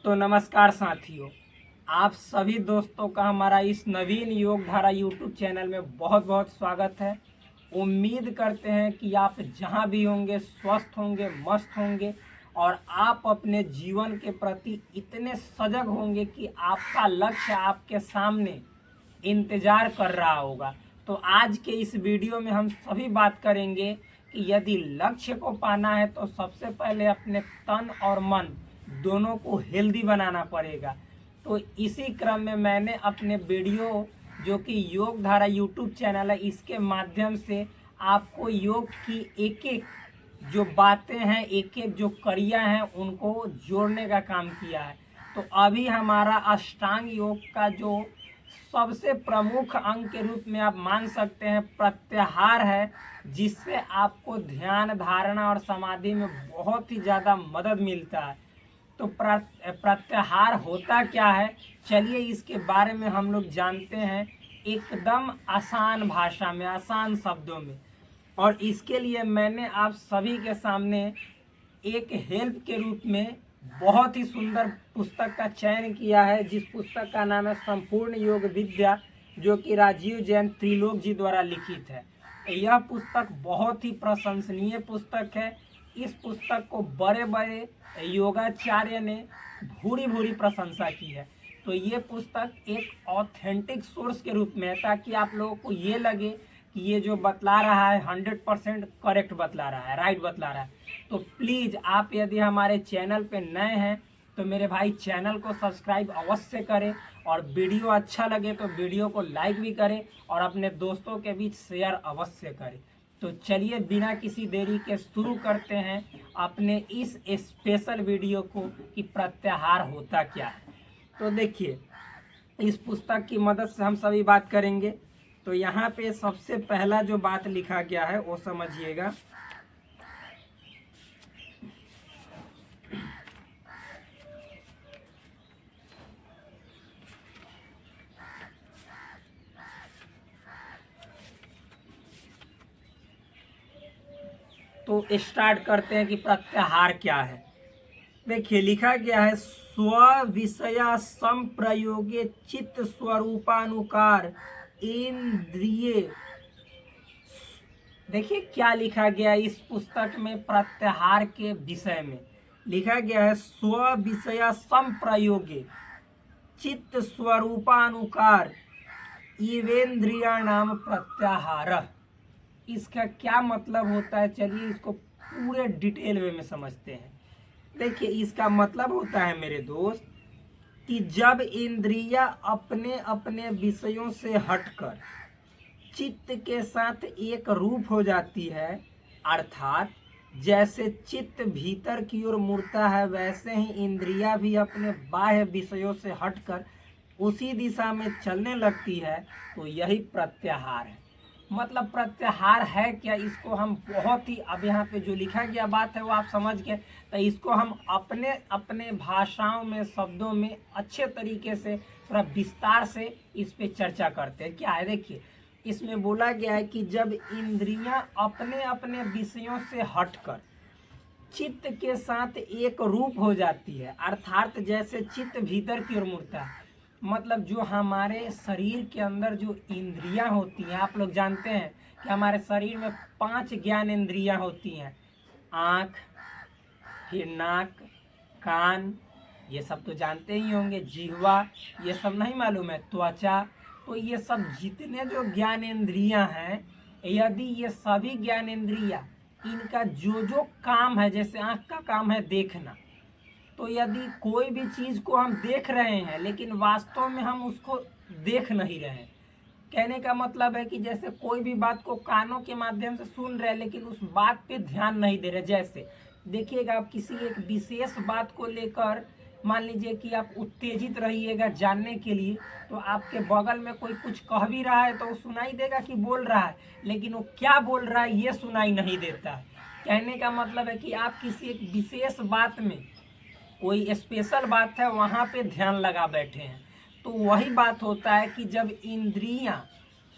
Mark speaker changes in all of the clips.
Speaker 1: तो नमस्कार साथियों, आप सभी दोस्तों का हमारा इस नवीन योग धारा यूट्यूब चैनल में बहुत बहुत स्वागत है। उम्मीद करते हैं कि आप जहां भी होंगे स्वस्थ होंगे, मस्त होंगे और आप अपने जीवन के प्रति इतने सजग होंगे कि आपका लक्ष्य आपके सामने इंतजार कर रहा होगा। तो आज के इस वीडियो में हम सभी बात करेंगे कि यदि लक्ष्य को पाना है तो सबसे पहले अपने तन और मन दोनों को हेल्दी बनाना पड़ेगा। तो इसी क्रम में मैंने अपने वीडियो जो कि योग धारा यूट्यूब चैनल है, इसके माध्यम से आपको योग की एक एक जो बातें हैं, एक एक जो क्रिया हैं, उनको जोड़ने का काम किया है। तो अभी हमारा अष्टांग योग का जो सबसे प्रमुख अंग के रूप में आप मान सकते हैं प्रत्याहार है, जिससे आपको ध्यान, धारणा और समाधि में बहुत ही ज़्यादा मदद मिलता है। तो प्रत्याहार होता क्या है, चलिए इसके बारे में हम लोग जानते हैं एकदम आसान भाषा में, आसान शब्दों में। और इसके लिए मैंने आप सभी के सामने एक हेल्प के रूप में बहुत ही सुंदर पुस्तक का चयन किया है, जिस पुस्तक का नाम है संपूर्ण योग विद्या, जो कि राजीव जैन त्रिलोक जी द्वारा लिखित है। यह पुस्तक बहुत ही प्रशंसनीय पुस्तक है। इस पुस्तक को बड़े बड़े योगाचार्य ने भूरी भूरी प्रशंसा की है। तो ये पुस्तक एक ऑथेंटिक सोर्स के रूप में है, ताकि आप लोगों को ये लगे कि ये जो बतला रहा है 100% करेक्ट बतला रहा है, राइट बतला रहा है। तो प्लीज़ आप यदि हमारे चैनल पे नए हैं तो मेरे भाई चैनल को सब्सक्राइब अवश्य करें, और वीडियो अच्छा लगे तो वीडियो को लाइक भी करें और अपने दोस्तों के बीच शेयर अवश्य करें। तो चलिए बिना किसी देरी के शुरू करते हैं अपने इस स्पेशल वीडियो को कि प्रत्याहार होता क्या है। तो देखिए, इस पुस्तक की मदद से हम सभी बात करेंगे। तो यहाँ पे सबसे पहला जो बात लिखा गया है वो समझिएगा। तो स्टार्ट करते हैं कि प्रत्याहार क्या है। देखिए लिखा गया है, स्व विषया संप्रयोगे चित्त स्वरूपानुकार इंद्रिय। देखिए क्या लिखा गया है इस पुस्तक में प्रत्याहार के विषय में। लिखा गया है, स्व विषया संप्रयोगे चित्त स्वरूपानुकार इवेंद्रिया नाम प्रत्याहार। इसका क्या मतलब होता है, चलिए इसको पूरे डिटेल वे में समझते हैं। देखिए इसका मतलब होता है मेरे दोस्त कि जब इंद्रियां अपने अपने विषयों से हटकर चित्त के साथ एक रूप हो जाती है, अर्थात जैसे चित्त भीतर की ओर मुड़ता है, वैसे ही इंद्रियां भी अपने बाह्य विषयों से हटकर उसी दिशा में चलने लगती है, तो यही प्रत्याहार है। मतलब प्रत्याहार है क्या, इसको हम बहुत ही, अब यहाँ पे जो लिखा गया बात है वो आप समझ गए। तो इसको हम अपने अपने भाषाओं में, शब्दों में अच्छे तरीके से थोड़ा विस्तार से इस पे चर्चा करते हैं। क्या है, देखिए इसमें बोला गया है कि जब इंद्रियां अपने अपने विषयों से हटकर चित्त के साथ एक रूप हो जाती है, अर्थात जैसे चित्त भीतर की ओर मुड़ता है, मतलब जो हमारे शरीर के अंदर जो इंद्रियां होती हैं, आप लोग जानते हैं कि हमारे शरीर में 5 ज्ञान इंद्रियां होती हैं। आँख, फिर नाक, कान, ये सब तो जानते ही होंगे, जिह्वा, ये सब नहीं मालूम है, त्वचा। तो ये सब जितने जो ज्ञान इंद्रियां हैं, यदि ये सभी ज्ञान इंद्रियां, इनका जो जो काम है, जैसे आँख का काम है देखना, तो यदि कोई भी चीज़ को हम देख रहे हैं लेकिन वास्तव में हम उसको देख नहीं रहे हैं, कहने का मतलब है कि जैसे कोई भी बात को कानों के माध्यम से सुन रहे हैं लेकिन उस बात पे ध्यान नहीं दे रहे। जैसे देखिएगा, आप किसी एक विशेष बात को लेकर मान लीजिए कि आप उत्तेजित रहिएगा जानने के लिए, तो आपके बगल में कोई कुछ कह भी रहा है तो वो सुनाई देगा कि बोल रहा है, लेकिन वो क्या बोल रहा है ये सुनाई नहीं देता है। कहने का मतलब है कि आप किसी एक विशेष बात में, कोई स्पेशल बात है, वहाँ पे ध्यान लगा बैठे हैं। तो वही बात होता है कि जब इंद्रियां,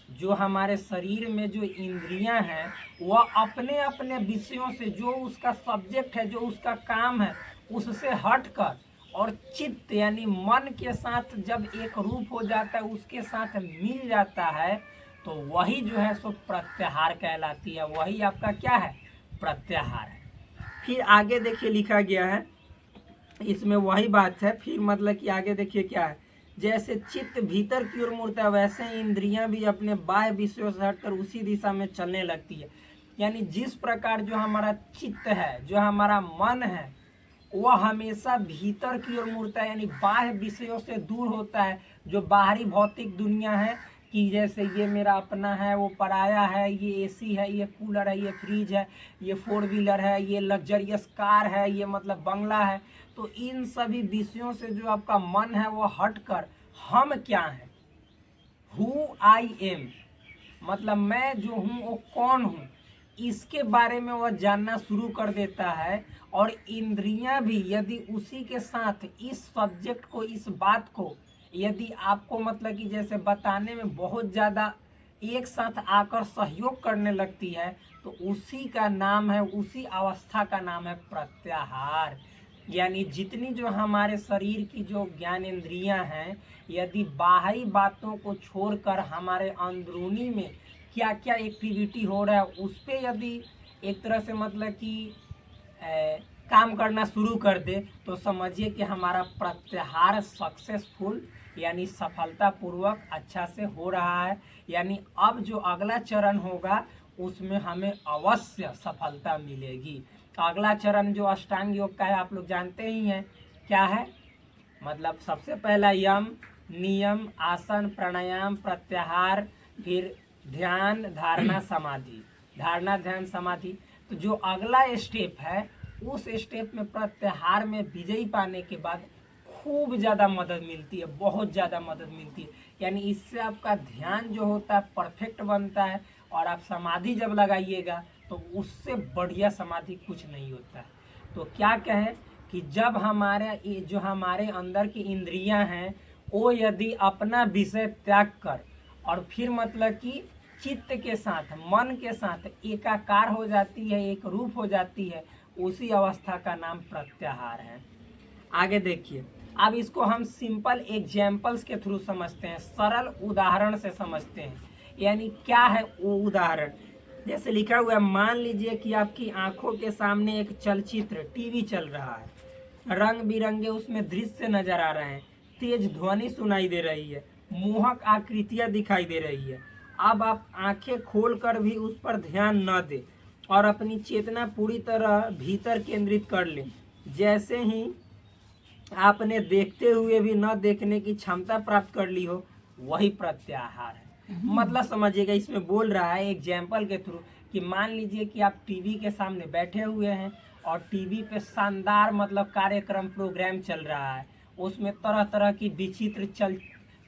Speaker 1: जो हमारे शरीर में जो इंद्रियां हैं, वह अपने अपने विषयों से, जो उसका सब्जेक्ट है, जो उसका काम है, उससे हटकर और चित्त यानी मन के साथ जब एक रूप हो जाता है, उसके साथ मिल जाता है, तो वही जो है सो प्रत्याहार कहलाती है। वही आपका क्या है? प्रत्याहार है। फिर आगे देखिए लिखा गया है, इसमें वही बात है। फिर मतलब कि आगे देखिए क्या है, जैसे चित्त भीतर की ओर मुड़ता है, वैसे इंद्रियां भी अपने बाह्य विषयों से हटकर उसी दिशा में चलने लगती है। यानी जिस प्रकार जो हमारा चित्त है, जो हमारा मन है, वह हमेशा भीतर की ओर मुड़ता है, यानी बाह्य विषयों से दूर होता है। जो बाहरी भौतिक दुनिया है कि जैसे ये मेरा अपना है, वो पराया है, ये एसी है, ये कूलर है, ये फ्रिज है, ये 4 व्हीलर है, ये लग्जरियस कार है, ये मतलब बंगला है, तो इन सभी विषयों से जो आपका मन है वो हटकर हम क्या हैं, हु आई एम, मतलब मैं जो हूँ वो कौन हूँ, इसके बारे में वह जानना शुरू कर देता है। और इंद्रियां भी यदि उसी के साथ इस सब्जेक्ट को, इस बात को यदि आपको मतलब कि जैसे बताने में बहुत ज़्यादा एक साथ आकर सहयोग करने लगती है, तो उसी का नाम है, उसी अवस्था का नाम है प्रत्याहार। यानी जितनी जो हमारे शरीर की जो ज्ञान इंद्रियां हैं, यदि बाहरी बातों को छोड़कर हमारे अंदरूनी में क्या क्या एक्टिविटी हो रहा है उस पर यदि एक तरह से मतलब कि काम करना शुरू कर दे, तो समझिए कि हमारा प्रत्याहार सक्सेसफुल यानी सफलतापूर्वक अच्छा से हो रहा है। यानी अब जो अगला चरण होगा उसमें हमें अवश्य सफलता मिलेगी। अगला चरण जो अष्टांग योग का है आप लोग जानते ही हैं क्या है। मतलब सबसे पहला यम, नियम, आसन, प्राणायाम, प्रत्याहार, फिर ध्यान, धारणा, समाधि। धारणा, ध्यान, समाधि। तो जो अगला स्टेप है, उस स्टेप में प्रत्याहार में विजयी पाने के बाद खूब ज़्यादा मदद मिलती है, बहुत ज़्यादा मदद मिलती है। यानी इससे आपका ध्यान जो होता है परफेक्ट बनता है, और आप समाधि जब लगाइएगा तो उससे बढ़िया समाधि कुछ नहीं होता है। तो क्या कहें कि जब हमारे जो हमारे अंदर की इंद्रियां हैं, वो यदि अपना विषय त्याग कर और फिर मतलब कि चित्त के साथ, मन के साथ एकाकार हो जाती है, एक रूप हो जाती है, उसी अवस्था का नाम प्रत्याहार है। आगे देखिए, अब इसको हम सिंपल एग्जाम्पल्स के थ्रू समझते हैं, सरल उदाहरण से समझते हैं। यानी क्या है वो उदाहरण, जैसे लिखा हुआ है, मान लीजिए कि आपकी आंखों के सामने एक चलचित्र टीवी चल रहा है, रंग बिरंगे उसमें दृश्य नजर आ रहे हैं, तेज ध्वनि सुनाई दे रही है, मोहक आकृतियां दिखाई दे रही है। अब आप आंखें खोलकर भी उस पर ध्यान न दें और अपनी चेतना पूरी तरह भीतर केंद्रित कर लें। जैसे ही आपने देखते हुए भी न देखने की क्षमता प्राप्त कर ली हो, वही प्रत्याहार है। मतलब समझिएगा, इसमें बोल रहा है एग्जाम्पल के थ्रू कि मान लीजिए कि आप टीवी के सामने बैठे हुए हैं और टीवी पे शानदार मतलब कार्यक्रम प्रोग्राम चल रहा है, उसमें तरह तरह की विचित्र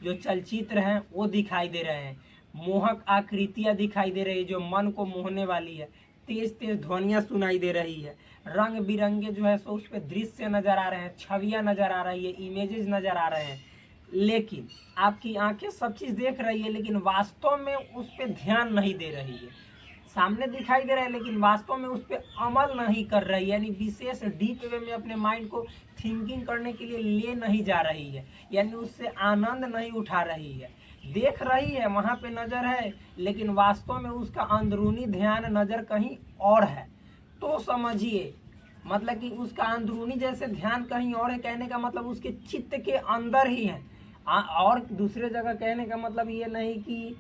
Speaker 1: चलचित्र हैं वो दिखाई दे रहे हैं, मोहक आकृतियां दिखाई दे रही है जो मन को मोहने वाली है, तेज तेज ध्वनियां सुनाई दे रही है, रंग बिरंगे जो है सो उस पर दृश्य नजर आ रहे हैं, छवियां नजर आ रही है, इमेजेस नजर आ रहे हैं। लेकिन आपकी आंखें सब चीज देख रही है, लेकिन वास्तव में उस पर ध्यान नहीं दे रही है। सामने दिखाई दे रहा है लेकिन वास्तव में उस पर अमल नहीं कर रही है, यानी विशेष डीप वे में अपने माइंड को थिंकिंग करने के लिए ले नहीं जा रही है, यानी उससे आनंद नहीं उठा रही है। देख रही है, वहां पे नजर है, लेकिन वास्तव में उसका अंदरूनी ध्यान नजर कहीं और है। तो समझिए मतलब कि उसका अंदरूनी जैसे ध्यान कहीं और है, कहने का मतलब उसके चित्त के अंदर ही है। और दूसरे जगह कहने का मतलब ये नहीं कि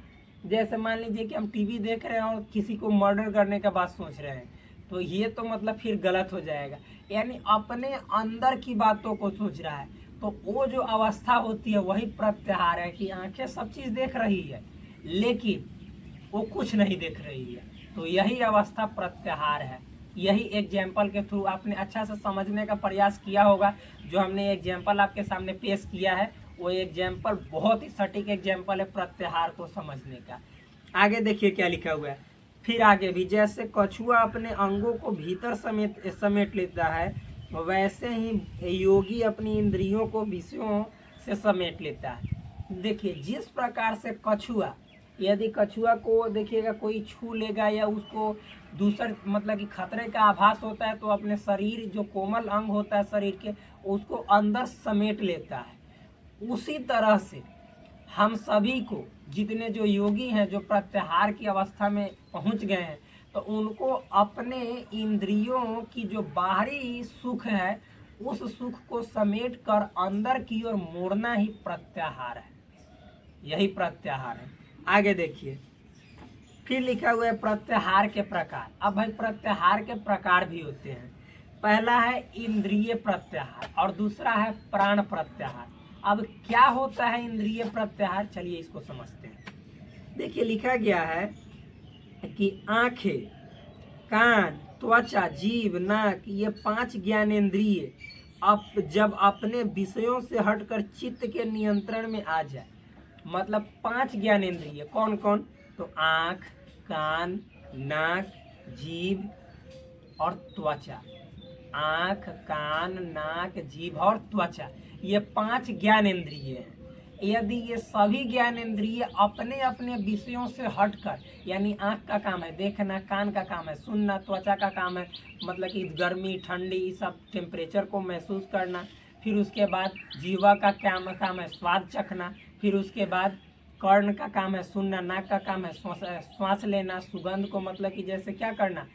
Speaker 1: जैसे मान लीजिए कि हम टीवी देख रहे हैं और किसी को मर्डर करने का बात सोच रहे हैं, तो ये तो मतलब फिर गलत हो जाएगा। यानी अपने अंदर की बातों को सोच रहा है, तो वो जो अवस्था होती है वही प्रत्याहार है कि आंखें सब चीज देख रही है लेकिन वो कुछ नहीं देख रही है, तो यही अवस्था प्रत्याहार है। यही एग्जाम्पल के थ्रू आपने अच्छा से समझने का प्रयास किया होगा। जो हमने एग्जाम्पल आपके सामने पेश किया है वो एग्जाम्पल बहुत ही सटीक एग्जाम्पल है प्रत्याहार को समझने का। आगे देखिए क्या लिखा हुआ है, फिर आगे भी, जैसे कछुआ अपने अंगों को भीतर समेट लेता है, वैसे ही योगी अपनी इंद्रियों को विषयों से समेट लेता है। देखिए जिस प्रकार से कछुआ, यदि कछुआ को देखिएगा कोई छू लेगा या उसको दूसर मतलब कि खतरे का आभास होता है, तो अपने शरीर जो कोमल अंग होता है शरीर के उसको अंदर समेट लेता है। उसी तरह से हम सभी को, जितने जो योगी हैं जो प्रत्याहार की अवस्था में पहुंच गए हैं, तो उनको अपने इंद्रियों की जो बाहरी सुख है उस सुख को समेट कर अंदर की ओर मोड़ना ही प्रत्याहार है। यही प्रत्याहार है। आगे देखिए, फिर लिखा हुआ है प्रत्याहार के प्रकार। अब भाई प्रत्याहार के प्रकार भी होते हैं। पहला है इंद्रिय प्रत्याहार और दूसरा है प्राण प्रत्याहार। अब क्या होता है इंद्रिय प्रत्याहार, चलिए इसको समझते हैं। देखिए लिखा गया है कि आंखें, कान, त्वचा, जीभ, नाक, ये 5 ज्ञानेंद्रिय जब अपने विषयों से हटकर चित्त के नियंत्रण में आ जाए, मतलब 5 ज्ञानेंद्रिय कौन कौन, तो आँख, कान, नाक, जीभ और त्वचा। आँख, कान, नाक, जीभ और त्वचा, ये 5 ज्ञानेंद्रिय हैं। यदि ये सभी ज्ञानेंद्रिय अपने अपने विषयों से हटकर, यानी आँख का काम है देखना, कान का काम है सुनना, त्वचा का काम है मतलब कि गर्मी ठंडी इस सब टेम्परेचर को महसूस करना, फिर उसके बाद जीवा का काम है स्वाद चखना, फिर उसके बाद कर्ण का काम है सुनना, नाक का काम है श्वास लेना, सुगंध को मतलब कि जैसे क्या करना,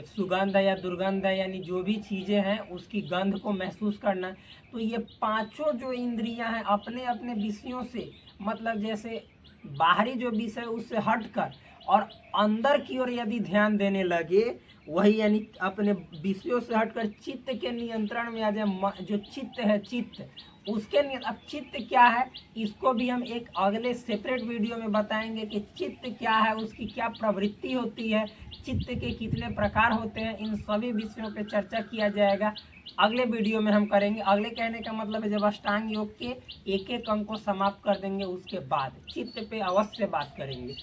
Speaker 1: सुगंध है या दुर्गंध है, यानी जो भी चीज़ें हैं उसकी गंध को महसूस करना। तो ये पांचों जो इंद्रियां हैं अपने अपने विषयों से, मतलब जैसे बाहरी जो विषय उससे हटकर और अंदर की ओर यदि ध्यान देने लगे, वही यानी अपने विषयों से हटकर चित्त के नियंत्रण में आ जाए। जो चित्त है, चित्त उसके अब चित्त क्या है, इसको भी हम एक अगले सेपरेट वीडियो में बताएंगे कि चित्त क्या है, उसकी क्या प्रवृत्ति होती है, चित्त के कितने प्रकार होते हैं। इन सभी विषयों पे चर्चा किया जाएगा, अगले वीडियो में हम करेंगे। अगले कहने का मतलब है जब अष्टांग योग के एक एक अंग को समाप्त कर देंगे उसके बाद चित्त पे अवश्य बात करेंगे।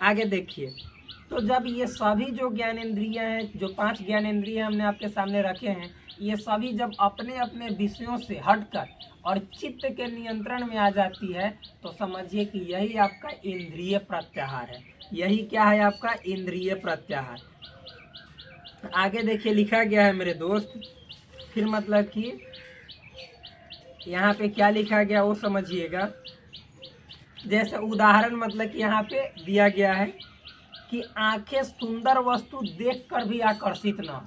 Speaker 1: आगे देखिए, तो जब ये सभी जो ज्ञानेंद्रियां हैं, जो 5 ज्ञानेंद्रिय हमने आपके सामने रखे हैं, ये सभी जब अपने अपने विषयों से हटकर और चित्त के नियंत्रण में आ जाती है, तो समझिए कि यही आपका इंद्रिय प्रत्याहार है। यही क्या है आपका इंद्रिय प्रत्याहार। आगे देखिए लिखा गया है मेरे दोस्त, फिर मतलब कि यहाँ पे क्या लिखा गया वो समझिएगा। जैसे उदाहरण मतलब कि यहाँ पे दिया गया है कि आंखें सुंदर वस्तु देखकर भी आकर्षित न हो।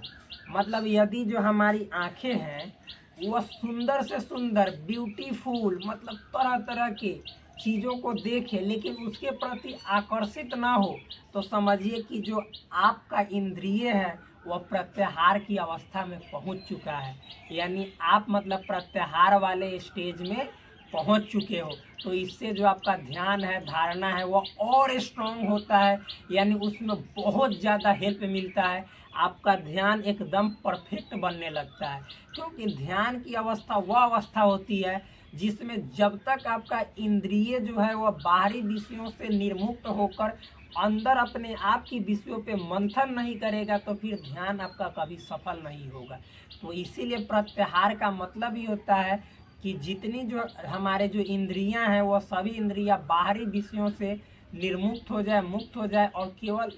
Speaker 1: मतलब यदि जो हमारी आंखें हैं वह सुंदर से सुंदर, ब्यूटीफुल, मतलब तरह तरह के चीज़ों को देखे लेकिन उसके प्रति आकर्षित ना हो, तो समझिए कि जो आपका इंद्रिय है वह प्रत्याहार की अवस्था में पहुंच चुका है। यानी आप मतलब प्रत्याहार वाले स्टेज में पहुंच चुके हो। तो इससे जो आपका ध्यान है, धारणा है, वह और स्ट्रांग होता है, यानी उसमें बहुत ज़्यादा हेल्प मिलता है। आपका ध्यान एकदम परफेक्ट बनने लगता है, क्योंकि ध्यान की अवस्था वह अवस्था होती है जिसमें जब तक आपका इंद्रिय जो है वह बाहरी विषयों से निर्मुक्त होकर अंदर अपने आप की विषयों पे मंथन नहीं करेगा, तो फिर ध्यान आपका कभी सफल नहीं होगा। तो इसीलिए प्रत्याहार का मतलब ही होता है कि जितनी जो हमारे जो इंद्रियां हैं वह सभी इंद्रियां बाहरी विषयों से निर्मुक्त हो जाए, मुक्त हो जाए और केवल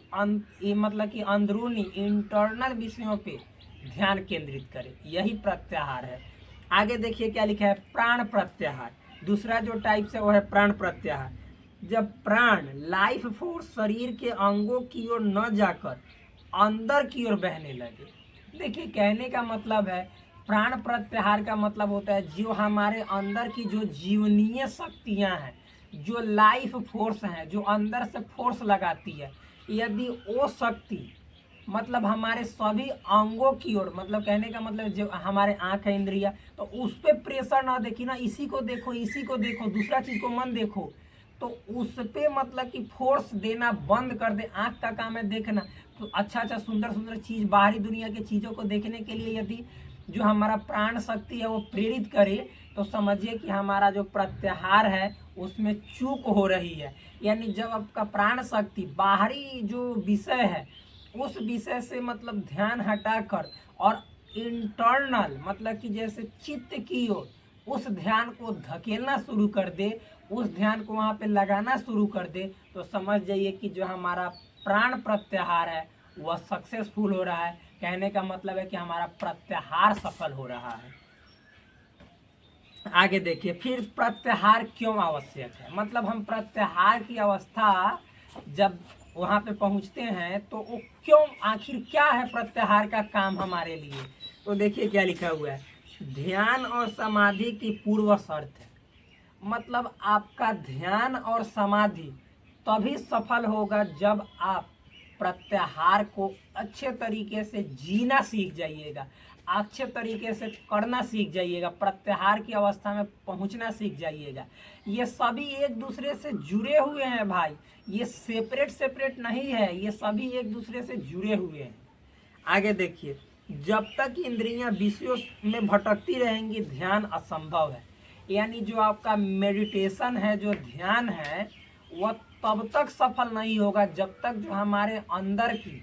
Speaker 1: मतलब कि अंदरूनी इंटरनल विषयों पे ध्यान केंद्रित करे। यही प्रत्याहार है। आगे देखिए क्या लिखा है, प्राण प्रत्याहार। दूसरा जो टाइप है वो है प्राण प्रत्याहार। जब प्राण, लाइफ फोर्स शरीर के अंगों की ओर न जाकर अंदर की ओर बहने लगे। देखिए कहने का मतलब है, प्राण प्रत्याहार का मतलब होता है जो हमारे अंदर की जो जीवनीय शक्तियां हैं, जो लाइफ फोर्स हैं, जो अंदर से फोर्स लगाती है, यदि वो शक्ति मतलब हमारे सभी अंगों की ओर, मतलब कहने का मतलब जो हमारे आंख है इंद्रिया, तो उस पर प्रेशर ना देखी ना, इसी को देखो इसी को देखो, दूसरा चीज को मन देखो, तो उस पे मतलब कि फोर्स देना बंद कर दे। आंख का काम है देखना, तो अच्छा सुंदर सुंदर चीज, बाहरी दुनिया की चीजों को देखने के लिए यदि जो हमारा प्राण शक्ति है वो प्रेरित करे, तो समझिए कि हमारा जो प्रत्याहार है उसमें चूक हो रही है। यानी जब आपका प्राण शक्ति बाहरी जो विषय है उस विषय से मतलब ध्यान हटाकर और इंटरनल मतलब कि जैसे चित्त की ओर उस ध्यान को धकेलना शुरू कर दे, उस ध्यान को वहाँ पे लगाना शुरू कर दे, तो समझ जाइए कि जो हमारा प्राण प्रत्याहार है वह सक्सेसफुल हो रहा है। कहने का मतलब है कि हमारा प्रत्याहार सफल हो रहा है। आगे देखिए, फिर प्रत्याहार क्यों आवश्यक है। मतलब हम प्रत्याहार की अवस्था जब वहाँ पे पहुँचते हैं तो वो क्यों, आखिर क्या है प्रत्याहार का काम हमारे लिए। तो देखिए क्या लिखा हुआ है, ध्यान और समाधि की पूर्व शर्त है। मतलब आपका ध्यान और समाधि तभी सफल होगा जब आप प्रत्याहार को अच्छे तरीके से जीना सीख जाइएगा, अच्छे तरीके से करना सीख जाइएगा, प्रत्याहार की अवस्था में पहुंचना सीख जाइएगा। ये सभी एक दूसरे से जुड़े हुए हैं भाई, ये सेपरेट सेपरेट नहीं है, ये सभी एक दूसरे से जुड़े हुए हैं। आगे देखिए, जब तक इंद्रियां विषयों में भटकती रहेंगी ध्यान असंभव है। यानी जो आपका मेडिटेशन है, जो ध्यान है, वह तब तक सफल नहीं होगा जब तक जो हमारे अंदर की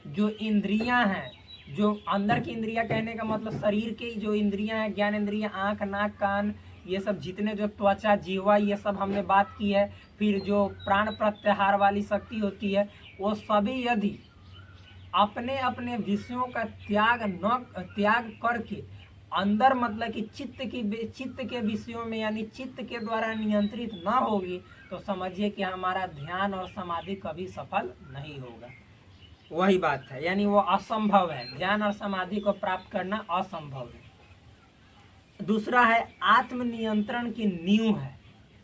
Speaker 1: जो इंद्रियां हैं, जो अंदर की इंद्रियां कहने का मतलब शरीर की जो इंद्रियां हैं, ज्ञान इंद्रियां, आँख नाक कान, ये सब जितने जो त्वचा जीवा, ये सब हमने बात की है। फिर जो प्राण प्रत्याहार वाली शक्ति होती है, वो सभी यदि अपने अपने विषयों का त्याग करके अंदर मतलब कि चित्त के विषयों में, यानी चित्त के द्वारा नियंत्रित ना होगी, तो समझिए कि हमारा ध्यान और समाधि कभी सफल नहीं होगा। वही बात है, यानी वो असंभव है, ध्यान और समाधि को प्राप्त करना असंभव है। दूसरा है आत्मनियंत्रण की नींव है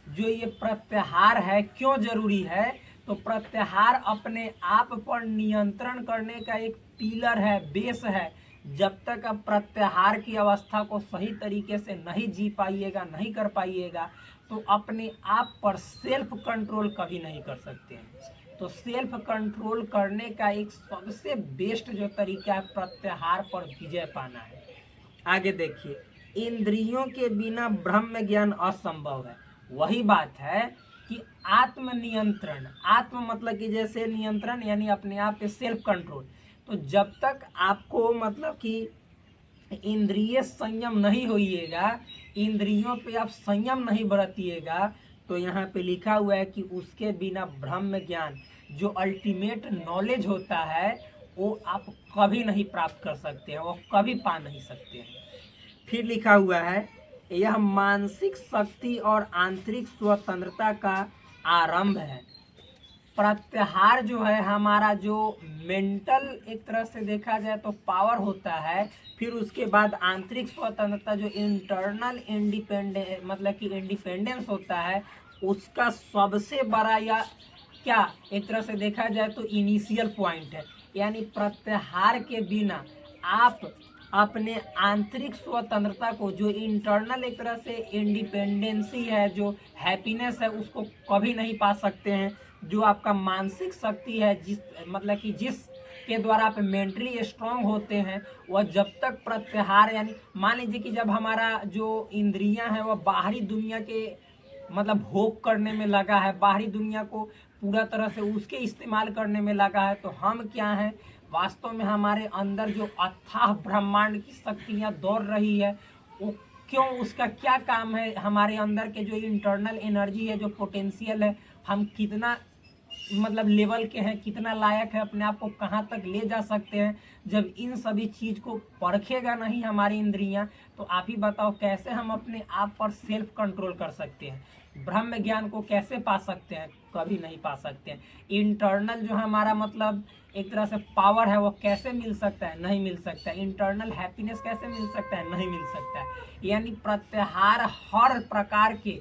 Speaker 1: जो ये प्रत्याहार है। क्यों जरूरी है, तो प्रत्याहार अपने आप पर नियंत्रण करने का एक पिलर है, बेस है। जब तक आप प्रत्याहार की अवस्था को सही तरीके से नहीं जी पाइएगा, नहीं कर पाइएगा, तो अपने आप पर सेल्फ कंट्रोल कभी नहीं कर सकते हैं। तो सेल्फ कंट्रोल करने का एक सबसे बेस्ट जो तरीका है, प्रत्याहार पर विजय पाना है। आगे देखिए, इंद्रियों के बिना ब्रह्म ज्ञान असंभव है। वही बात है कि आत्मनियंत्रण, आत्म मतलब कि जैसे नियंत्रण, यानी अपने आप पे सेल्फ कंट्रोल। तो जब तक आपको मतलब कि इंद्रिय संयम नहीं होइएगा, इंद्रियों पे आप संयम नहीं बरतिएगा, तो यहाँ पे लिखा हुआ है कि उसके बिना ब्रह्म ज्ञान जो अल्टीमेट नॉलेज होता है, वो आप कभी नहीं प्राप्त कर सकते हैं, वो कभी पा नहीं सकते हैं। फिर लिखा हुआ है, यह मानसिक शक्ति और आंतरिक स्वतंत्रता का आरंभ है। प्रत्याहार जो है हमारा जो मेंटल एक तरह से देखा जाए तो पावर होता है। फिर उसके बाद आंतरिक स्वतंत्रता जो इंटरनल इंडिपेंडेंस मतलब कि इंडिपेंडेंस होता है, उसका सबसे बड़ा या क्या एक तरह से देखा जाए तो इनिशियल पॉइंट है। यानी प्रत्याहार के बिना आप अपने आंतरिक स्वतंत्रता को, जो इंटरनल एक तरह से इंडिपेंडेंसी है, जो हैप्पीनेस है, उसको कभी नहीं पा सकते हैं। जो आपका मानसिक शक्ति है, जिस मतलब कि जिस के द्वारा आप मेंटली स्ट्रांग होते हैं, वह जब तक प्रत्याहार, यानी मान लीजिए कि जब हमारा जो इंद्रियां हैं वह बाहरी दुनिया के मतलब भोग करने में लगा है, बाहरी दुनिया को पूरा तरह से उसके इस्तेमाल करने में लगा है, तो हम क्या हैं, वास्तव में हमारे अंदर जो अथाह ब्रह्मांड की शक्तियाँ दौड़ रही है, वो क्यों, उसका क्या काम है, हमारे अंदर के जो इंटरनल एनर्जी है, जो पोटेंशियल है, हम कितना मतलब लेवल के हैं, कितना लायक है, अपने आप को कहाँ तक ले जा सकते हैं। जब इन सभी चीज को परखेगा नहीं हमारी इंद्रियां, तो आप ही बताओ कैसे हम अपने आप पर सेल्फ कंट्रोल कर सकते हैं, ब्रह्म ज्ञान को कैसे पा सकते हैं, कभी नहीं पा सकते हैं। इंटरनल जो हमारा मतलब एक तरह से पावर है, वो कैसे मिल सकता है, नहीं मिल सकता है। इंटरनल हैप्पीनेस कैसे मिल सकता है, नहीं मिल सकता है। यानी प्रत्याहार हर प्रकार के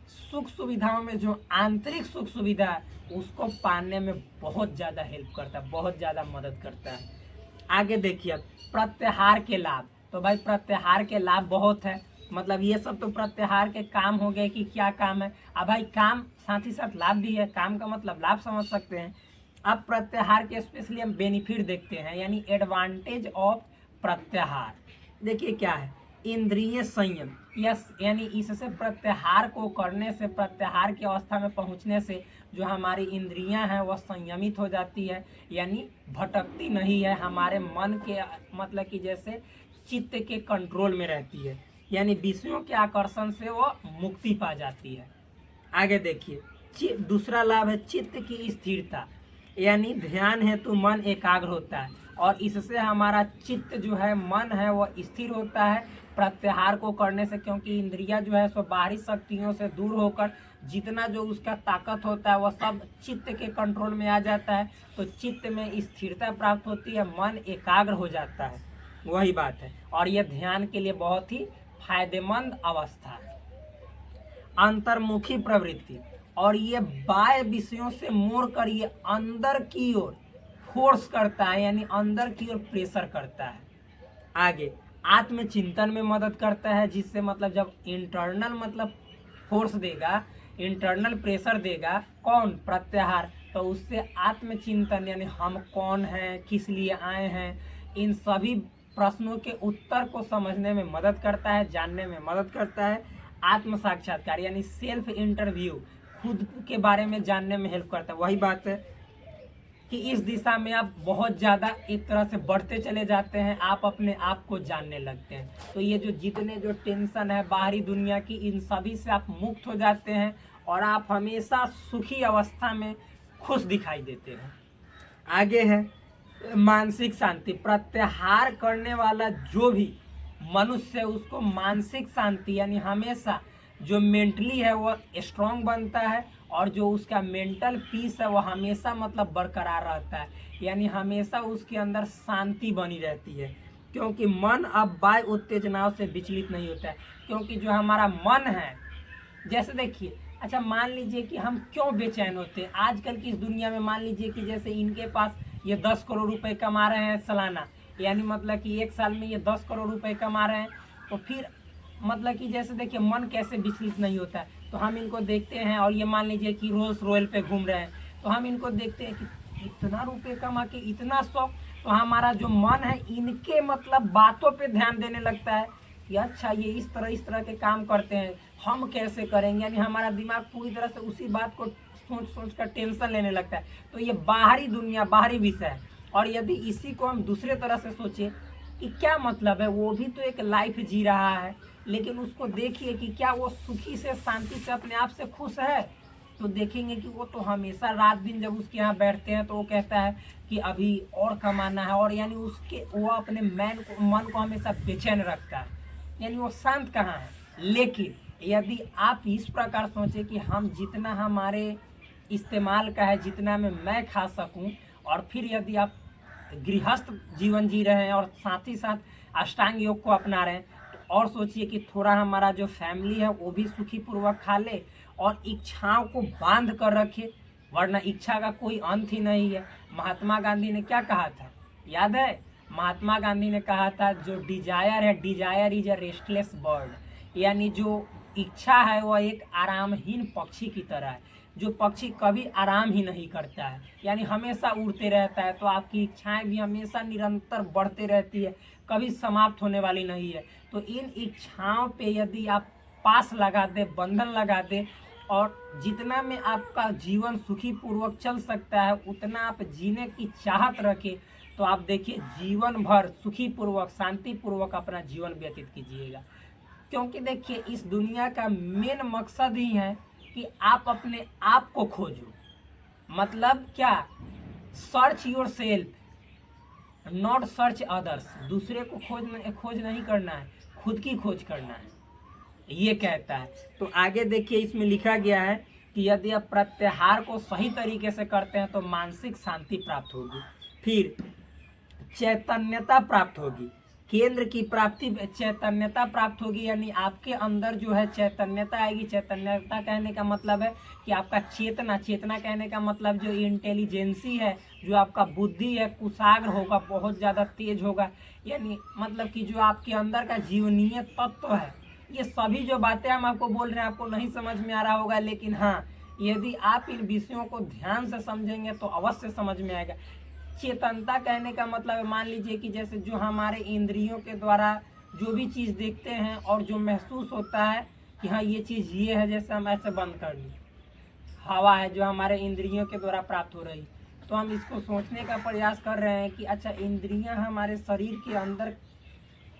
Speaker 1: सुख सुविधाओं में जो आंतरिक सुख सुविधा है, उसको पाने में बहुत ज़्यादा हेल्प करता है, बहुत ज़्यादा मदद करता है। आगे देखिए, प्रत्याहार के लाभ। तो भाई प्रत्याहार के लाभ बहुत है, मतलब ये सब तो प्रत्याहार के काम हो गए कि क्या काम है। अब भाई काम साथ ही साथ लाभ भी है, काम का मतलब लाभ समझ सकते हैं। अब प्रत्याहार के स्पेशली हम बेनिफिट देखते हैं, यानी एडवांटेज ऑफ प्रत्याहार। देखिए क्या है, इंद्रिय संयम। यस, यानी इससे प्रत्याहार को करने से, प्रत्याहार की अवस्था में पहुंचने से जो हमारी इंद्रियां हैं वह संयमित हो जाती है, यानी भटकती नहीं है, हमारे मन के मतलब कि जैसे चित्त के कंट्रोल में रहती है, यानी विषयों के आकर्षण से वह मुक्ति पा जाती है। आगे देखिए, दूसरा लाभ है चित्त की स्थिरता, यानी ध्यान हेतु मन एकाग्र होता है। और इससे हमारा चित्त जो है, मन है, वह स्थिर होता है प्रत्याहार को करने से, क्योंकि इंद्रिया जो है सो बाहरी शक्तियों से दूर होकर जितना जो उसका ताकत होता है वह सब चित्त के कंट्रोल में आ जाता है। तो चित्त में स्थिरता प्राप्त होती है, मन एकाग्र हो जाता है, वही बात है। और यह ध्यान के लिए बहुत ही फायदेमंद अवस्था है। अंतर्मुखी प्रवृत्ति, और ये बाह्य विषयों से मोड़ कर ये अंदर की ओर फोर्स करता है, यानी अंदर की ओर प्रेशर करता है। आगे आत्मचिंतन में मदद करता है, जिससे मतलब जब इंटरनल मतलब फोर्स देगा, इंटरनल प्रेशर देगा कौन, प्रत्याहार, तो उससे आत्मचिंतन यानी हम कौन हैं, किस लिए आए हैं, इन सभी प्रश्नों के उत्तर को समझने में मदद करता है, जानने में मदद करता है। आत्म साक्षात्कार यानी सेल्फ इंटरव्यू, खुद के बारे में जानने में हेल्प करता है। वही बात है कि इस दिशा में आप बहुत ज़्यादा एक तरह से बढ़ते चले जाते हैं, आप अपने आप को जानने लगते हैं। तो ये जो जितने जो टेंशन है बाहरी दुनिया की, इन सभी से आप मुक्त हो जाते हैं और आप हमेशा सुखी अवस्था में खुश दिखाई देते हैं। आगे है मानसिक शांति। प्रत्याहार करने वाला जो भी मनुष्य है उसको मानसिक शांति यानी हमेशा जो मेंटली है वो स्ट्रांग बनता है, और जो उसका मेंटल पीस है वो हमेशा मतलब बरकरार रहता है, यानी हमेशा उसके अंदर शांति बनी रहती है, क्योंकि मन अब बाह्य उत्तेजनाओं से विचलित नहीं होता है। क्योंकि जो हमारा मन है, जैसे देखिए, अच्छा मान लीजिए कि हम क्यों बेचैन होते हैं आजकल की इस दुनिया में। मान लीजिए कि जैसे इनके पास ये 10 करोड़ रुपए कमा रहे हैं सालाना, यानी मतलब कि एक साल में ये 10 करोड़ रुपए कमा रहे हैं, तो फिर मतलब कि जैसे देखिए मन कैसे विचलित नहीं होता है। तो हम इनको देखते हैं और ये मान लीजिए कि रोल्स रॉयल पे घूम रहे हैं, तो हम इनको देखते हैं कि इतना रुपए कमा के इतना शौक, तो हमारा जो मन है इनके मतलब बातों पे ध्यान देने लगता है कि अच्छा ये इस तरह के काम करते हैं, हम कैसे करेंगे, यानी हमारा दिमाग पूरी तरह से उसी बात को सोच कर टेंशन लेने लगता है। तो ये बाहरी दुनिया, बाहरी विषय है। और यदि इसी को हम दूसरे तरह से सोचें कि क्या मतलब है, वो भी तो एक लाइफ जी रहा है, लेकिन उसको देखिए कि क्या वो सुखी से, शांति से, अपने आप से खुश है, तो देखेंगे कि वो तो हमेशा रात दिन जब उसके यहाँ बैठते हैं तो वो कहता है कि अभी और कमाना है, और यानी उसके वो अपने मन को हमेशा बेचैन रखता है, यानी वो शांत कहाँ है। लेकिन यदि आप इस प्रकार सोचें कि हम जितना हमारे इस्तेमाल का है, जितना में मैं खा सकूं, और फिर यदि आप गृहस्थ जीवन जी रहे हैं और साथ ही साथ अष्टांग योग को अपना रहे हैं, तो और सोचिए कि थोड़ा हमारा जो फैमिली है वो भी सुखी पूर्वक खा ले और इच्छाओं को बांध कर रखे, वरना इच्छा का कोई अंत ही नहीं है। महात्मा गांधी ने क्या कहा था, याद है? महात्मा गांधी ने कहा था जो डिजायर है, desire is a restless bird, यानी जो इच्छा है वह एक आरामहीन पक्षी की तरह है, जो पक्षी कभी आराम ही नहीं करता है, यानी हमेशा उड़ते रहता है। तो आपकी इच्छाएं भी हमेशा निरंतर बढ़ते रहती है, कभी समाप्त होने वाली नहीं है। तो इन इच्छाओं पे यदि आप पास लगा दे, बंधन लगा दे, और जितना में आपका जीवन सुखी पूर्वक चल सकता है उतना आप जीने की चाहत रखें, तो आप देखिए जीवन भर सुखी पूर्वक, शांति पूर्वक अपना जीवन व्यतीत कीजिएगा। क्योंकि देखिए इस दुनिया का मेन मकसद ही है कि आप अपने आप को खोजो। मतलब क्या, search your self, not search others. दूसरे को खोज नहीं करना है, खुद की खोज करना है, ये कहता है। तो आगे देखिए इसमें लिखा गया है कि यदि आप प्रत्याहार को सही तरीके से करते हैं तो मानसिक शांति प्राप्त होगी, फिर चैतन्यता प्राप्त होगी, केंद्र की प्राप्ति, चैतन्यता प्राप्त होगी, यानी आपके अंदर जो है चैतन्यता आएगी। चैतन्यता कहने का मतलब है कि आपका चेतना, चेतना कहने का मतलब जो इंटेलिजेंसी है, जो आपका बुद्धि है, कुशाग्र होगा, बहुत ज़्यादा तेज होगा, यानी मतलब कि जो आपके अंदर का जीवनीय तत्व है। ये सभी जो बातें हम आपको बोल रहे हैं आपको नहीं समझ में आ रहा होगा, लेकिन हाँ, यदि आप इन विषयों को ध्यान से समझेंगे तो अवश्य समझ में आएगा। चेतनता कहने का मतलब मान लीजिए कि जैसे जो हमारे इंद्रियों के द्वारा जो भी चीज़ देखते हैं और जो महसूस होता है कि हाँ ये चीज़ ये है, जैसे हम ऐसे बंद कर ली, हवा है जो हमारे इंद्रियों के द्वारा प्राप्त हो रही, तो हम इसको सोचने का प्रयास कर रहे हैं कि अच्छा इंद्रियां हमारे शरीर के अंदर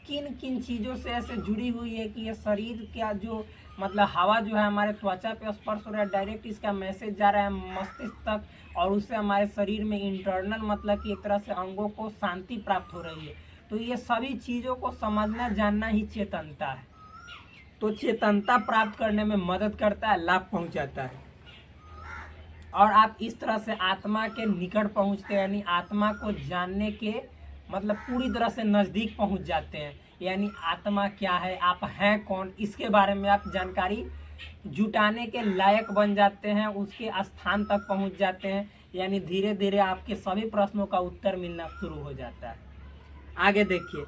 Speaker 1: किन किन चीज़ों से ऐसे जुड़ी हुई है कि ये शरीर का जो मतलब हवा जो है हमारे त्वचा पे स्पर्श हो रहा है, डायरेक्ट इसका मैसेज जा रहा है मस्तिष्क तक और उससे हमारे शरीर में इंटरनल मतलब कि एक तरह से अंगों को शांति प्राप्त हो रही है। तो ये सभी चीज़ों को समझना जानना ही चेतनता है। तो चेतनता प्राप्त करने में मदद करता है, लाभ पहुंचाता है और आप इस तरह से आत्मा के निकट पहुंचते हैं, यानी आत्मा को जानने के मतलब पूरी तरह से नज़दीक पहुंच जाते हैं। यानी आत्मा क्या है, आप हैं कौन, इसके बारे में आप जानकारी जुटाने के लायक बन जाते हैं, उसके स्थान तक पहुंच जाते हैं। यानी धीरे धीरे आपके सभी प्रश्नों का उत्तर मिलना शुरू हो जाता है। आगे देखिए,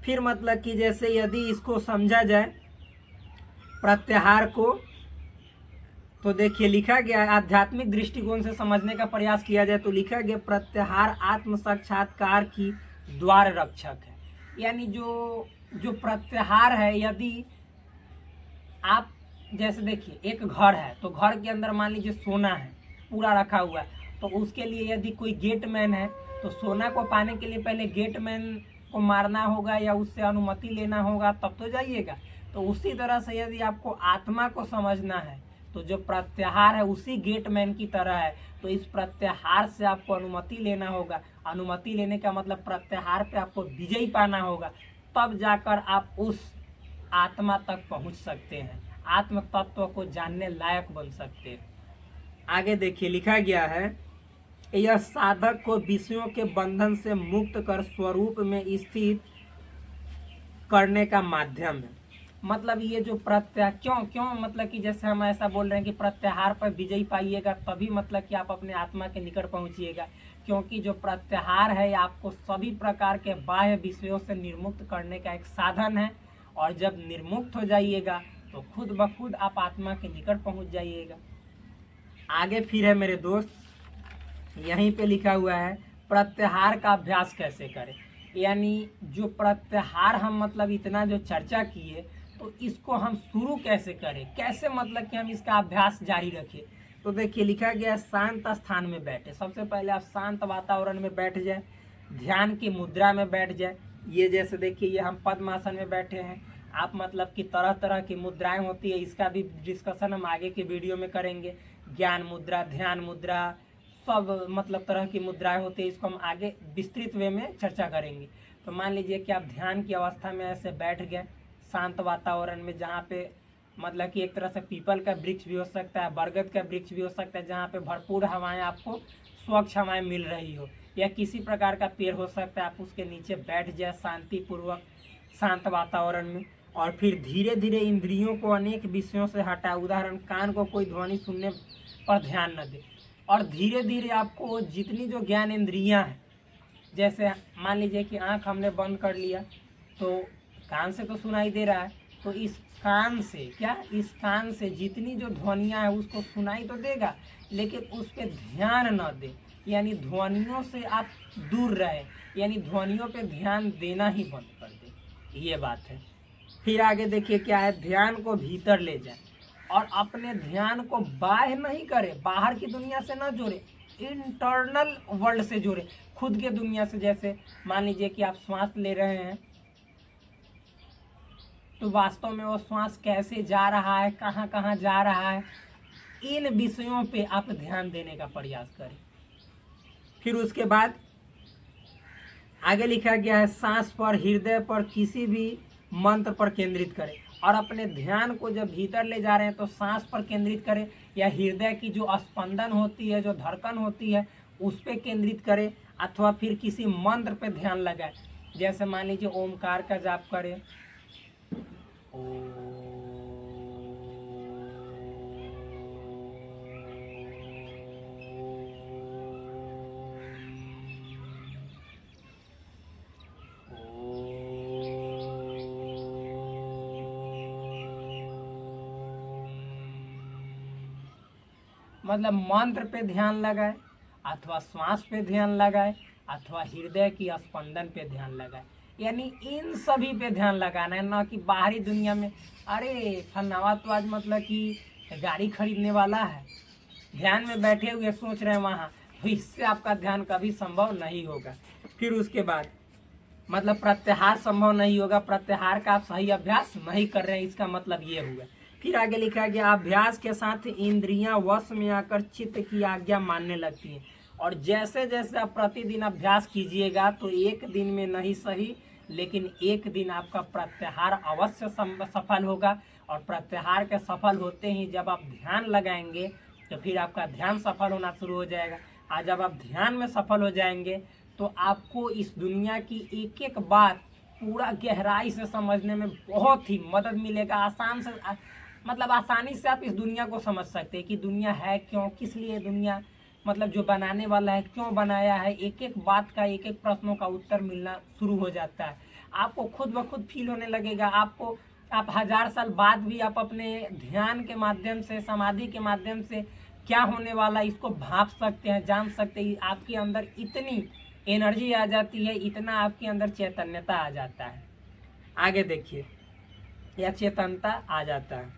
Speaker 1: फिर मतलब कि जैसे यदि इसको समझा जाए प्रत्याहार को, तो देखिए लिखा गया है आध्यात्मिक दृष्टिकोण से समझने का प्रयास किया जाए तो लिखा गया प्रत्याहार आत्म साक्षात्कार की द्वार रक्षक है। यानी जो प्रत्याहार है, यदि आप जैसे देखिए एक घर है तो घर के अंदर मान लीजिए सोना है पूरा रखा हुआ है, तो उसके लिए यदि कोई गेटमैन है तो सोना को पाने के लिए पहले गेटमैन को मारना होगा या उससे अनुमति लेना होगा तब तो जाइएगा। तो उसी तरह से यदि आपको आत्मा को समझना है तो जो प्रत्याहार है उसी गेटमैन की तरह है। तो इस प्रत्याहार से आपको अनुमति लेना होगा, अनुमति लेने का मतलब प्रत्याहार पे आपको विजयी पाना होगा, तब जाकर आप उस आत्मा तक पहुंच सकते हैं, आत्म तत्व को जानने लायक बन सकते हैं। आगे देखिए लिखा गया है यह साधक को विषयों के बंधन से मुक्त कर स्वरूप में स्थित करने का माध्यम है। मतलब ये जो क्यों मतलब कि जैसे हम ऐसा बोल रहे हैं कि प्रत्याहार पर विजयी पाइएगा तभी मतलब कि आप अपने आत्मा के निकट पहुंचिएगा, क्योंकि जो प्रत्याहार है आपको सभी प्रकार के बाह्य विषयों से निर्मुक्त करने का एक साधन है और जब निर्मुक्त हो जाइएगा तो खुद ब खुद आप आत्मा के निकट पहुंच जाइएगा। आगे फिर है मेरे दोस्त, यहीं पे लिखा हुआ है प्रत्याहार का अभ्यास कैसे करें। यानी जो प्रत्याहार हम मतलब इतना जो चर्चा किए तो इसको हम शुरू कैसे करें, कैसे मतलब कि हम इसका अभ्यास जारी रखें। तो देखिए लिखा गया है शांत स्थान में बैठे। सबसे पहले आप शांत वातावरण में बैठ जाए, ध्यान की मुद्रा में बैठ जाए। ये जैसे देखिए ये हम पद्मासन में बैठे हैं, आप मतलब कि तरह तरह की मुद्राएं होती है, इसका भी डिस्कशन हम आगे के वीडियो में करेंगे। ज्ञान मुद्रा, ध्यान मुद्रा, सब मतलब तरह की मुद्राएं होती है, इसको हम आगे विस्तृत वे में चर्चा करेंगे। तो मान लीजिए कि आप ध्यान की अवस्था में ऐसे बैठ गए शांत वातावरण में, जहाँ पे मतलब कि एक तरह से पीपल का वृक्ष भी हो सकता है, बरगद का वृक्ष भी हो सकता है, जहाँ पे भरपूर हवाएं आपको स्वच्छ हवाएं मिल रही हो, या किसी प्रकार का पेड़ हो सकता है, आप उसके नीचे बैठ जाए शांतिपूर्वक शांत वातावरण में। और फिर धीरे धीरे इंद्रियों को अनेक विषयों से हटा, उदाहरण कान को कोई ध्वनि सुनने पर ध्यान न दे, और धीरे धीरे आपको जितनी जो ज्ञान इंद्रियां हैं, जैसे मान लीजिए कि आंख हमने बंद कर लिया तो कान से तो सुनाई दे रहा है, तो इस कान से जितनी जो ध्वनियां हैं उसको सुनाई तो देगा, लेकिन उस पर ध्यान न दे, यानी ध्वनियों से आप दूर रहे, यानी ध्वनियों पे ध्यान देना ही बंद कर दे, ये बात है। फिर आगे देखिए क्या है, ध्यान को भीतर ले जाए और अपने ध्यान को बाह्य नहीं करे, बाहर की दुनिया से न जोड़े, इंटरनल वर्ल्ड से जोड़े, खुद के दुनिया से। जैसे मान लीजिए कि आप श्वास ले रहे हैं तो वास्तव में वो श्वास कैसे जा रहा है, कहाँ कहाँ जा रहा है, इन विषयों पे आप ध्यान देने का प्रयास करें। फिर उसके बाद आगे लिखा गया है सांस पर, हृदय पर, किसी भी मंत्र पर केंद्रित करें। और अपने ध्यान को जब भीतर ले जा रहे हैं तो सांस पर केंद्रित करें, या हृदय की जो स्पंदन होती है, जो धड़कन होती है, उस पर केंद्रित करें, अथवा फिर किसी मंत्र पे ध्यान लगाए। जैसे मान लीजिए ओमकार का जाप करें, मतलब मंत्र पे ध्यान लगाए, अथवा श्वास पे ध्यान लगाए, अथवा हृदय की स्पंदन पे ध्यान लगाए। यानी इन सभी पे ध्यान लगाना है, ना कि बाहरी दुनिया में अरे फन्नावा तो आज मतलब कि गाड़ी खरीदने वाला है, ध्यान में बैठे हुए सोच रहे हैं वहाँ, तो इससे आपका ध्यान कभी संभव नहीं होगा। फिर उसके बाद मतलब प्रत्याहार संभव नहीं होगा, प्रत्याहार का आप सही अभ्यास नहीं कर रहे हैं, इसका मतलब ये हुआ। फिर आगे लिखा गया अभ्यास के साथ इंद्रियां वश में आकर चित्त की आज्ञा मानने लगती हैं। और जैसे जैसे आप प्रतिदिन अभ्यास कीजिएगा तो एक दिन में नहीं सही लेकिन एक दिन आपका प्रत्याहार अवश्य सफल होगा। और प्रत्याहार के सफल होते ही जब आप ध्यान लगाएंगे तो फिर आपका ध्यान सफल होना शुरू हो जाएगा। आज जब आप ध्यान में सफल हो जाएंगे तो आपको इस दुनिया की एक एक बात पूरा गहराई से समझने में बहुत ही मदद मिलेगा। आसान से मतलब आसानी से आप इस दुनिया को समझ सकते हैं कि दुनिया है क्यों, किस लिए दुनिया, मतलब जो बनाने वाला है क्यों बनाया है। एक एक बात का, एक एक प्रश्नों का उत्तर मिलना शुरू हो जाता है। आपको खुद ब खुद फील होने लगेगा। आप 1000 साल बाद भी आप अपने ध्यान के माध्यम से, समाधि के माध्यम से क्या होने वाला इसको भाप सकते हैं, जान सकते हैं। आपके अंदर इतनी एनर्जी आ जाती है, इतना आपके अंदर चैतन्यता आ जाता है। आगे देखिए, या चेतनता आ जाता है,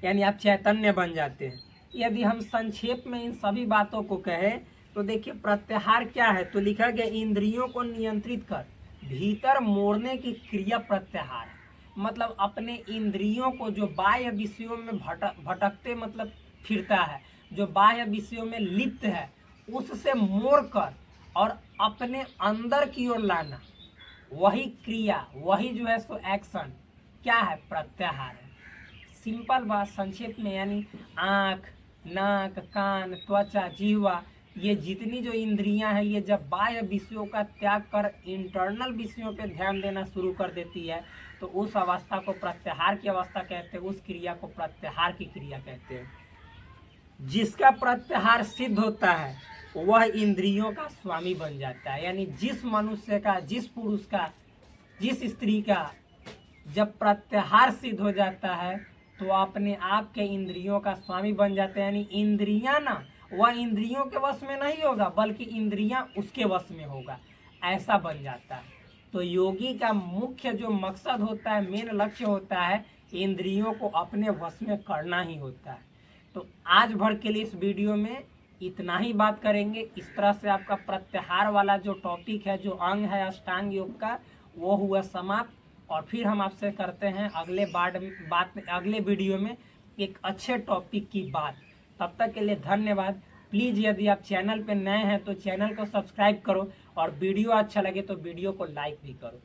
Speaker 1: यानी आप चैतन्य बन जाते हैं। यदि हम संक्षेप में इन सभी बातों को कहें तो देखिए प्रत्याहार क्या है। तो लिखा गया इंद्रियों को नियंत्रित कर भीतर मोड़ने की क्रिया प्रत्याहार है। मतलब अपने इंद्रियों को जो बाह्य विषयों में भटकते मतलब फिरता है, जो बाह्य विषयों में लिप्त है, उससे मोड़कर और अपने अंदर की ओर लाना, वही क्रिया, वही जो है सो एक्शन क्या है, प्रत्याहार है। सिंपल बात संक्षेप में, यानी आँख, नाक, कान, त्वचा, जीवा, ये जितनी जो इंद्रियां हैं ये जब बाह्य विषयों का त्याग कर इंटरनल विषयों पे ध्यान देना शुरू कर देती है तो उस अवस्था को प्रत्याहार की अवस्था कहते हैं। उस क्रिया को प्रत्याहार की क्रिया कहते हैं। जिसका प्रत्याहार सिद्ध होता है वह इंद्रियों का स्वामी बन जाता है। यानी जिस मनुष्य का, जिस पुरुष का, जिस स्त्री का जब प्रत्याहार सिद्ध हो जाता है तो अपने आप के इंद्रियों का स्वामी बन जाते हैं। यानी इंद्रियां ना, वह इंद्रियों के वश में नहीं होगा बल्कि इंद्रियां उसके वश में होगा, ऐसा बन जाता है। तो योगी का मुख्य जो मकसद होता है, मेन लक्ष्य होता है, इंद्रियों को अपने वश में करना ही होता है। तो आज भर के लिए इस वीडियो में इतना ही बात करेंगे। इस तरह से आपका प्रत्याहार वाला जो टॉपिक है, जो अंग है अष्टांग योग का, वो हुआ समाप्त। और फिर हम आपसे करते हैं अगले वीडियो में एक अच्छे टॉपिक की बात। तब तक के लिए धन्यवाद। प्लीज़ यदि आप चैनल पे नए हैं तो चैनल को सब्सक्राइब करो और वीडियो अच्छा लगे तो वीडियो को लाइक भी करो।